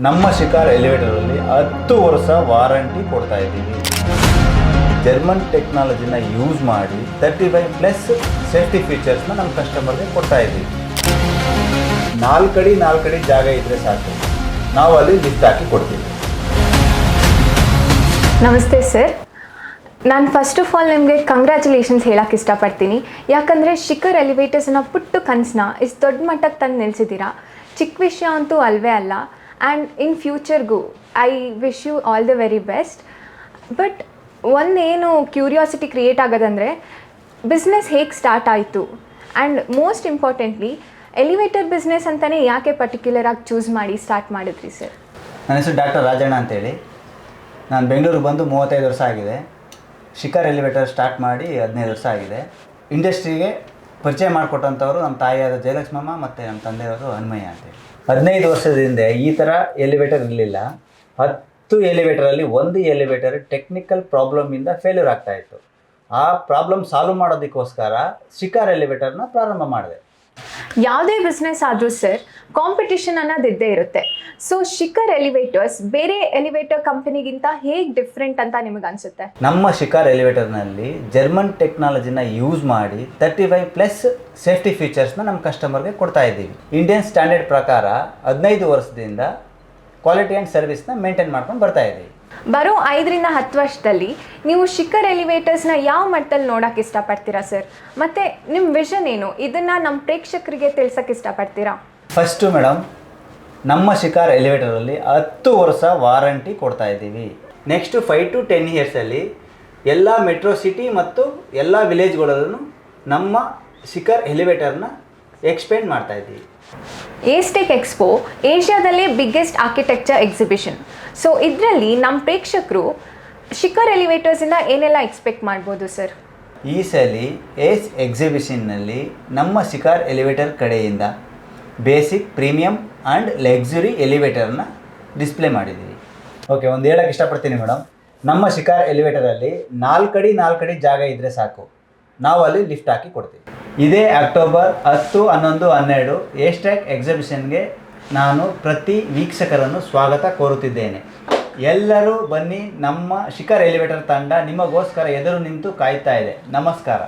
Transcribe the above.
ನಮ್ಮ ಶಿಕಾರ್ ಎಲಿವೇಟರಲ್ಲಿ 10 ವರ್ಷ ವಾರಂಟಿ ಕೊಡ್ತಾ ಇದ್ದೀವಿ. ಜರ್ಮನ್ ಟೆಕ್ನಾಲಜಿನ ಯೂಸ್ ಮಾಡಿ 35+ ಸೇಫ್ಟಿ ಫೀಚರ್ಸ್ನ ನಮ್ಮ ಕಸ್ಟಮರ್ಗೆ ಕೊಡ್ತಾ ಇದ್ದೀವಿ. 4 ಅಡಿ ಜಾಗ ಇದ್ದರೆ ಸಾಕು, ನಾವು ಅಲ್ಲಿ ಲಿಫ್ಟ್ ಹಾಕಿ ಕೊಡ್ತೀವಿ. ನಮಸ್ತೆ ಸರ್, ನಾನು ಫಸ್ಟ್ ಆಫ್ ಆಲ್ ನಿಮಗೆ ಕಂಗ್ರ್ಯಾಚುಲೇಷನ್ಸ್ ಹೇಳೋಕ್ಕೆ ಇಷ್ಟಪಡ್ತೀನಿ. ಯಾಕಂದರೆ ಶಿಖರ್ ಎಲಿವೇಟರ್ಸ್ನ ಪುಟ್ಟು ಕನಸನ್ನ ಇಷ್ಟು ದೊಡ್ಡ ಮಟ್ಟಕ್ಕೆ ತಂದು ನಿಲ್ಲಿಸಿದ್ದೀರಾ. ಚಿಕ್ಕ ವಿಷಯ ಅಂತೂ ಅಲ್ವೇ ಅಲ್ಲ. ಆ್ಯಂಡ್ ಇನ್ ಫ್ಯೂಚರ್ಗೂ I wish you all the very best. But ಒಂದೇನು ಕ್ಯೂರಿಯಾಸಿಟಿ ಕ್ರಿಯೇಟ್ ಆಗೋದಂದರೆ ಬಿಸ್ನೆಸ್ ಹೇಗೆ ಸ್ಟಾರ್ಟ್ ಆಯಿತು, and most importantly elevator business ಅಂತಲೇ ಯಾಕೆ ಪರ್ಟಿಕ್ಯುಲರಾಗಿ ಚೂಸ್ ಮಾಡಿ ಸ್ಟಾರ್ಟ್ ಮಾಡಿದ್ರಿ ಸರ್? ನನ್ನ ಹೆಸರು ಡಾಕ್ಟರ್ ರಾಜಣ್ಣ ಅಂತೇಳಿ. ನಾನು ಬೆಂಗಳೂರಿಗೆ ಬಂದು 35 ವರ್ಷ ಆಗಿದೆ. ಶಿಖರ್ ಎಲಿವೇಟರ್ ಸ್ಟಾರ್ಟ್ ಮಾಡಿ 15 ವರ್ಷ ಆಗಿದೆ. ಇಂಡಸ್ಟ್ರಿಗೆ ಪರಿಚಯ ಮಾಡಿಕೊಟ್ಟಂಥವ್ರು ನಮ್ಮ ತಾಯಿಯಾದ ಜಯಲಕ್ಷ್ಮಮ್ಮ ಮತ್ತು ನಮ್ಮ ತಂದೆಯವರು ಹನುಮಯ್ಯ ಅಂತೇಳಿ. 15 ವರ್ಷದ ಹಿಂದೆ ಈ ಥರ ಎಲಿವೇಟರ್ ಇರಲಿಲ್ಲ. 10 ಎಲಿವೇಟರಲ್ಲಿ ಒಂದು ಎಲಿವೇಟರ್ ಟೆಕ್ನಿಕಲ್ ಪ್ರಾಬ್ಲಮಿಂದ ಫೇಲ್ಯೂರ್ ಆಗ್ತಾಯಿತ್ತು. ಆ ಪ್ರಾಬ್ಲಮ್ ಸಾಲ್ವ್ ಮಾಡೋದಕ್ಕೋಸ್ಕರ ಶಿಖರ್ ಎಲಿವೇಟರ್ನ ಪ್ರಾರಂಭ ಮಾಡಿದೆ. ಯಾವುದೇ ಬಿಸ್ನೆಸ್ ಆದರೂ ಸರ್ ಕಾಂಪಿಟಿಷನ್ ಅನ್ನೋದು ಇದ್ದೇ ಇರುತ್ತೆ. ಸೊ ಶಿಖರ್ ಎಲಿವೇಟರ್ಸ್ ಬೇರೆ ಎಲಿವೇಟರ್ ಕಂಪನಿಗಿಂತ ಹೇಗೆ ಡಿಫ್ರೆಂಟ್ ಅಂತ ನಿಮಗೆ ಅನಿಸುತ್ತೆ? ನಮ್ಮ ಶಿಖರ್ ಎಲಿವೇಟರ್ನಲ್ಲಿ ಜರ್ಮನ್ ಟೆಕ್ನಾಲಜಿನ ಯೂಸ್ ಮಾಡಿ 35+ ಸೇಫ್ಟಿ ಫೀಚರ್ಸ್ನ ನಮ್ಮ ಕಸ್ಟಮರ್ಗೆ ಕೊಡ್ತಾ ಇದ್ದೀವಿ. ಇಂಡಿಯನ್ ಸ್ಟ್ಯಾಂಡರ್ಡ್ ಪ್ರಕಾರ 15 ವರ್ಷದಿಂದ ಕ್ವಾಲಿಟಿ ಆ್ಯಂಡ್ ಸರ್ವಿಸ್ನ ಮೇಂಟೈನ್ ಮಾಡ್ಕೊಂಡು ಬರ್ತಾ ಇದ್ದೀವಿ. ಬರೋ 5ರಿಂದ 10 ವರ್ಷದಲ್ಲಿ ನೀವು ಶಿಖರ್ ಎಲಿವೇಟರ್ಸ್ನ ಯಾವ ಮಟ್ಟದಲ್ಲಿ ನೋಡೋಕೆ ಇಷ್ಟಪಡ್ತೀರಾ ಸರ್? ಮತ್ತು ನಿಮ್ಮ ವಿಷನ್ ಏನು, ಇದನ್ನು ನಮ್ಮ ಪ್ರೇಕ್ಷಕರಿಗೆ ತಿಳಿಸೋಕೆ ಇಷ್ಟಪಡ್ತೀರಾ? ಫಸ್ಟು ಮೇಡಮ್, ನಮ್ಮ ಶಿಖರ್ ಎಲಿವೇಟರಲ್ಲಿ 10 ವರ್ಷ ವಾರಂಟಿ ಕೊಡ್ತಾ ಇದ್ದೀವಿ. ನೆಕ್ಸ್ಟು 5 to 10 ಇಯರ್ಸಲ್ಲಿ ಎಲ್ಲ ಮೆಟ್ರೋ ಸಿಟಿ ಮತ್ತು ಎಲ್ಲ ವಿಲೇಜ್ಗಳಲ್ಲೂ ನಮ್ಮ ಶಿಖರ್ ಎಲಿವೇಟರ್ನ ಎಕ್ಸ್ಪೆಂಡ್ ಮಾಡ್ತಾ ಇದ್ದೀವಿ. ಏಸ್ಟೆಕ್ ಎಕ್ಸ್ಪೋ ಏಷ್ಯಾದಲ್ಲೇ ಬಿಗ್ಗೆಸ್ಟ್ ಆರ್ಕಿಟೆಕ್ಚರ್ ಎಕ್ಸಿಬಿಷನ್. ಸೊ ಇದರಲ್ಲಿ ನಮ್ಮ ಪ್ರೇಕ್ಷಕರು ಶಿಖರ್ ಎಲಿವೇಟರ್ಸಿಂದ ಏನೆಲ್ಲ ಎಕ್ಸ್ಪೆಕ್ಟ್ ಮಾಡ್ಬೋದು ಸರ್? ಈ ಸಲ ಏಸ್ ಎಕ್ಸಿಬಿಷನ್ನಲ್ಲಿ ನಮ್ಮ ಶಿಖರ್ ಎಲಿವೇಟರ್ ಕಡೆಯಿಂದ ಬೇಸಿಕ್, ಪ್ರೀಮಿಯಮ್ ಆ್ಯಂಡ್ ಲಕ್ಸುರಿ ಎಲಿವೇಟರ್ನ ಡಿಸ್ಪ್ಲೇ ಮಾಡಿದ್ದೀವಿ. ಓಕೆ, ಒಂದು ಹೇಳೋಕ್ಕೆ ಇಷ್ಟಪಡ್ತೀನಿ ಮೇಡಮ್. ನಮ್ಮ ಶಿಖರ್ ಎಲಿವೇಟರಲ್ಲಿ 4 ಅಡಿ ಜಾಗ ಇದ್ದರೆ ಸಾಕು, ನಾವು ಅಲ್ಲಿ ಲಿಫ್ಟ್ ಹಾಕಿ ಕೊಡ್ತೀವಿ. ಇದೇ ಅಕ್ಟೋಬರ್ 10, 11, 12 ಏಸ್ಟೆಕ್ ಎಕ್ಸಿಬಿಷನ್ಗೆ ನಾನು ಪ್ರತಿ ವೀಕ್ಷಕರನ್ನು ಸ್ವಾಗತ ಕೋರುತ್ತಿದ್ದೇನೆ. ಎಲ್ಲರೂ ಬನ್ನಿ, ನಮ್ಮ ಶಿಖರ್ ಎಲಿವೇಟರ್ ತಂಡ ನಿಮಗೋಸ್ಕರ ಎದುರು ನಿಂತು ಕಾಯ್ತಾ ಇದೆ. ನಮಸ್ಕಾರ.